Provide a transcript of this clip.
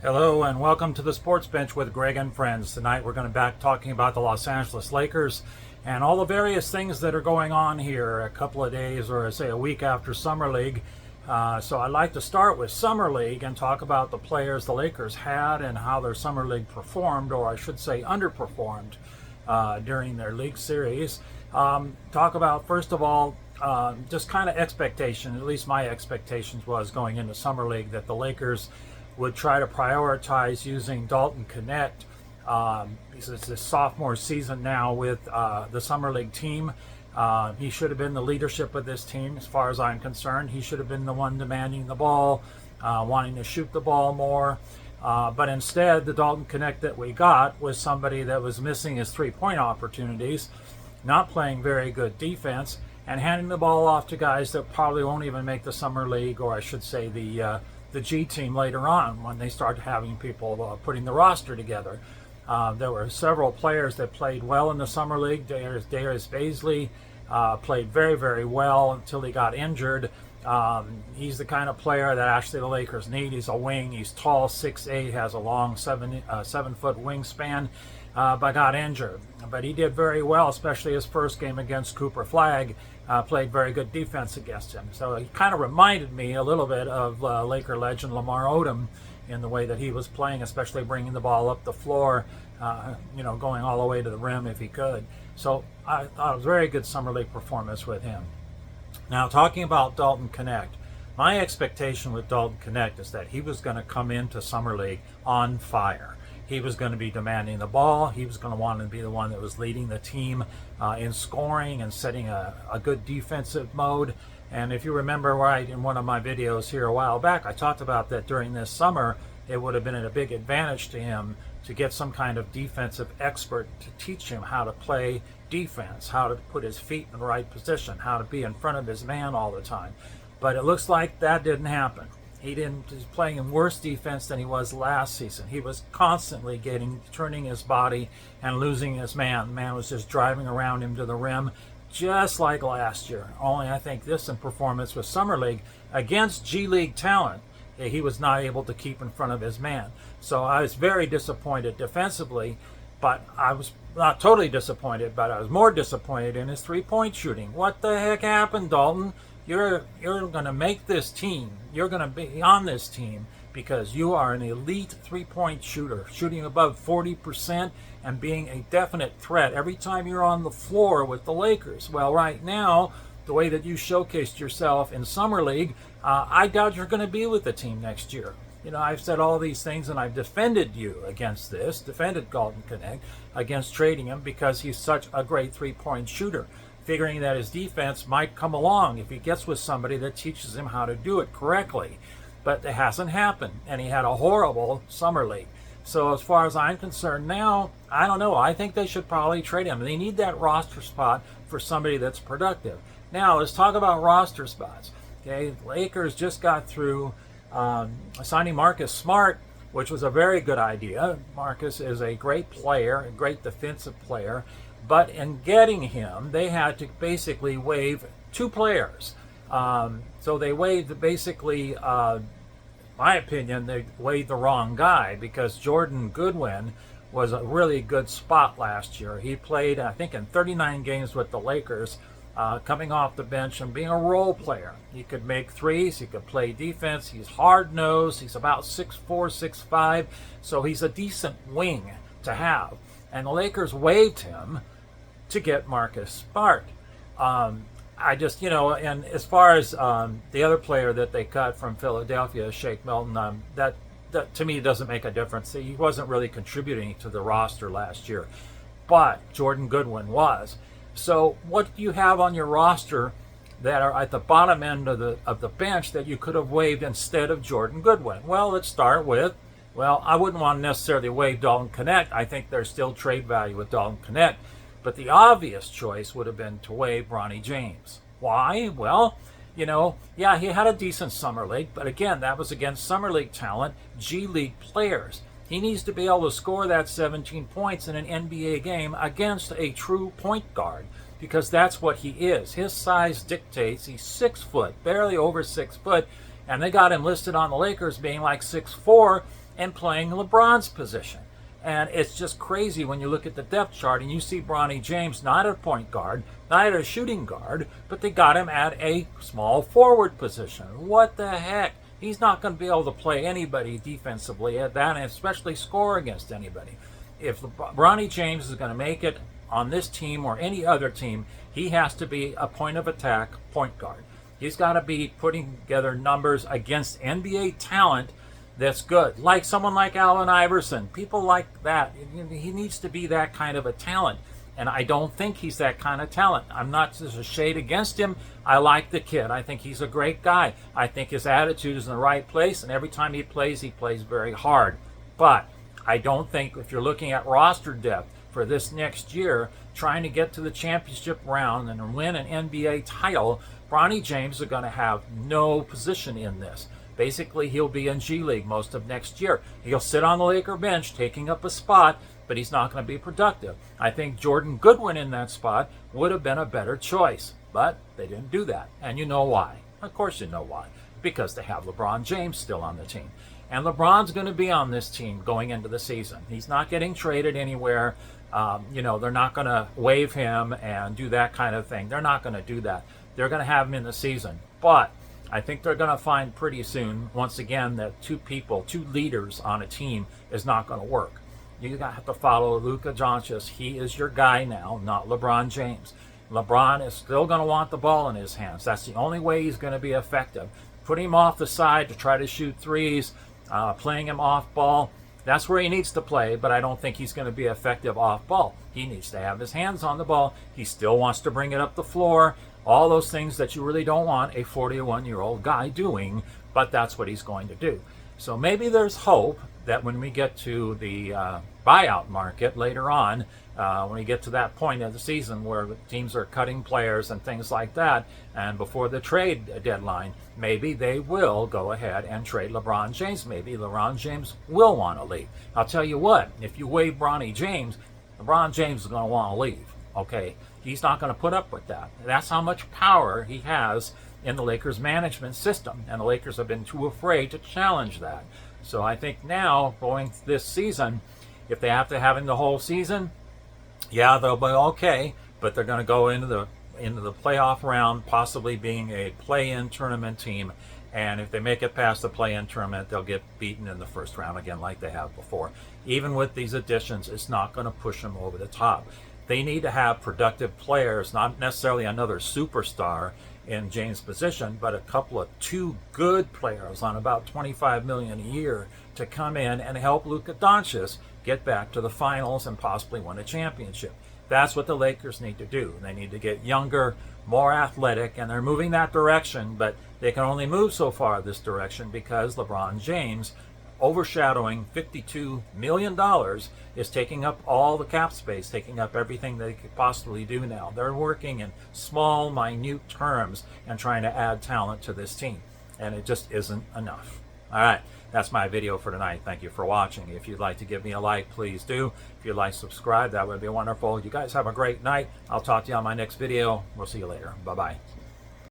Hello and welcome to the Sports Bench with Greg and friends. Tonight we're going to be back talking about the Los Angeles Lakers and all the various things that are going on here a couple of days or say a week after Summer League. So I'd like to start with Summer League and talk about the players the Lakers had and how their Summer League performed, or I should say underperformed during their league series. Talk about, first of all, just kind of expectation, at least my expectations was going into Summer League, that the Lakers would try to prioritize using Dalton Connect. Because it's his sophomore season now with the Summer League team. He should have been the leadership of this team as far as I'm concerned. He should have been the one demanding the ball, wanting to shoot the ball more. But instead, the Dalton Connect that we got was somebody that was missing his three-point opportunities, not playing very good defense, and handing the ball off to guys that probably won't even make the Summer League, or I should say the G team later on when they start having people putting the roster together. There were several players that played well in the Summer League. Darius Baisley played very, very well until he got injured. He's the kind of player that actually the Lakers need. He's a wing. He's tall, 6'8", has a long 7-foot wingspan, but got injured. But he did very well, especially his first game against Cooper Flagg. Played very good defense against him. So he kind of reminded me a little bit of Laker legend Lamar Odom in the way that he was playing, especially bringing the ball up the floor, going all the way to the rim if he could. So I thought it was a very good Summer League performance with him. Now, talking about Dalton Connect, my expectation with Dalton Connect is that he was going to come into Summer League on fire. He was going to be demanding the ball. He was going to want to be the one that was leading the team in scoring and setting a good defensive mode. And if you remember right in one of my videos here a while back, I talked about that during this summer, it would have been a big advantage to him to get some kind of defensive expert to teach him how to play defense, how to put his feet in the right position, how to be in front of his man all the time. But it looks like that didn't happen. He's playing in worse defense than he was last season. He was constantly turning his body and losing his man. The man was just driving around him to the rim, just like last year. Only I think this in performance with Summer League against G League talent, he was not able to keep in front of his man. So I was very disappointed defensively, but I was not totally disappointed, but I was more disappointed in his three-point shooting. What the heck happened, Dalton? You're going to make this team. You're going to be on this team because you are an elite three-point shooter, shooting above 40% and being a definite threat every time you're on the floor with the Lakers. Well, right now, the way that you showcased yourself in Summer League, I doubt you're going to be with the team next year. I've said all these things and I've defended you against this, defended Dalton Connect against trading him because he's such a great three-point shooter, figuring that his defense might come along if he gets with somebody that teaches him how to do it correctly. But it hasn't happened, and he had a horrible Summer League. So as far as I'm concerned now, I don't know. I think they should probably trade him. They need that roster spot for somebody that's productive. Now, let's talk about roster spots. Okay, the Lakers just got through signing Marcus Smart, which was a very good idea. Marcus is a great player, a great defensive player. But in getting him, they had to basically waive two players. So they waived basically, my opinion, they waived the wrong guy because Jordan Goodwin was a really good spot last year. He played, I think, in 39 games with the Lakers, coming off the bench and being a role player. He could make threes, he could play defense, he's hard-nosed, he's about 6'4", 6'5", so he's a decent wing to have. And the Lakers waived him to get Marcus Smart. I just, and as far as the other player that they cut from Philadelphia, Shake Milton, that to me doesn't make a difference. He wasn't really contributing to the roster last year, but Jordan Goodwin was. So what do you have on your roster that are at the bottom end of the bench that you could have waived instead of Jordan Goodwin? Well, let's start with, I wouldn't want to necessarily waive Dalton Connect. I think there's still trade value with Dalton Connect. But the obvious choice would have been to waive Bronny James. Why? Well, he had a decent Summer League, but again, that was against Summer League talent, G League players. He needs to be able to score that 17 points in an NBA game against a true point guard because that's what he is. His size dictates. He's 6 foot, barely over 6 foot, and they got him listed on the Lakers being like 6'4", and playing LeBron's position. And it's just crazy when you look at the depth chart and you see Bronny James not a point guard, not a shooting guard, but they got him at a small forward position. What the heck? He's not going to be able to play anybody defensively at that, and especially score against anybody. If Bronny James is going to make it on this team or any other team, he has to be a point of attack point guard. He's got to be putting together numbers against NBA talent that's good, like someone like Allen Iverson, people like that. He needs to be that kind of a talent, and I don't think he's that kind of talent. I'm not just a shade against him. I like the kid. I think he's a great guy. I think his attitude is in the right place, and every time he plays very hard. But I don't think, if you're looking at roster depth for this next year, trying to get to the championship round and win an NBA title, Bronny James is going to have no position in this. Basically, he'll be in G League most of next year. He'll sit on the Laker bench taking up a spot, but he's not going to be productive. I think Jordan Goodwin in that spot would have been a better choice, but they didn't do that. And you know why. Of course you know why. Because they have LeBron James still on the team. And LeBron's going to be on this team going into the season. He's not getting traded anywhere. They're not going to waive him and do that kind of thing. They're not going to do that. They're going to have him in the season. But I think they're going to find pretty soon, once again, that two leaders on a team is not going to work. You have to follow Luka Doncic. He is your guy now, not LeBron James. LeBron is still going to want the ball in his hands. That's the only way he's going to be effective. Putting him off the side to try to shoot threes, playing him off ball, that's where he needs to play, but I don't think he's going to be effective off ball. He needs to have his hands on the ball. He still wants to bring it up the floor. All those things that you really don't want a 41-year-old guy doing, but that's what he's going to do. So maybe there's hope that when we get to the buyout market later on, when we get to that point of the season where teams are cutting players and things like that, and before the trade deadline, maybe they will go ahead and trade LeBron James. Maybe LeBron James will want to leave. I'll tell you what, if you waive Bronny James, LeBron James is going to want to leave. Okay, he's not going to put up with that. That's how much power he has in the Lakers management system, and the Lakers have been too afraid to challenge that. So I think now, going this season, if they have to have him the whole season, yeah, they'll be okay, but they're going to go into the playoff round, possibly being a play-in tournament team, and if they make it past the play-in tournament, they'll get beaten in the first round again like they have before. Even with these additions, it's not going to push them over the top. They need to have productive players, not necessarily another superstar in James' position, but two good players on about $25 million a year to come in and help Luka Doncic get back to the finals and possibly win a championship. That's what the Lakers need to do. They need to get younger, more athletic, and they're moving that direction, but they can only move so far this direction because LeBron James, overshadowing $52 million, is taking up all the cap space, taking up everything they could possibly do now. They're working in small, minute terms and trying to add talent to this team, and it just isn't enough. All right, that's my video for tonight. Thank you for watching. If you'd like to give me a like, please do. If you'd like to subscribe, that would be wonderful. You guys have a great night. I'll talk to you on my next video. We'll see you later. Bye-bye.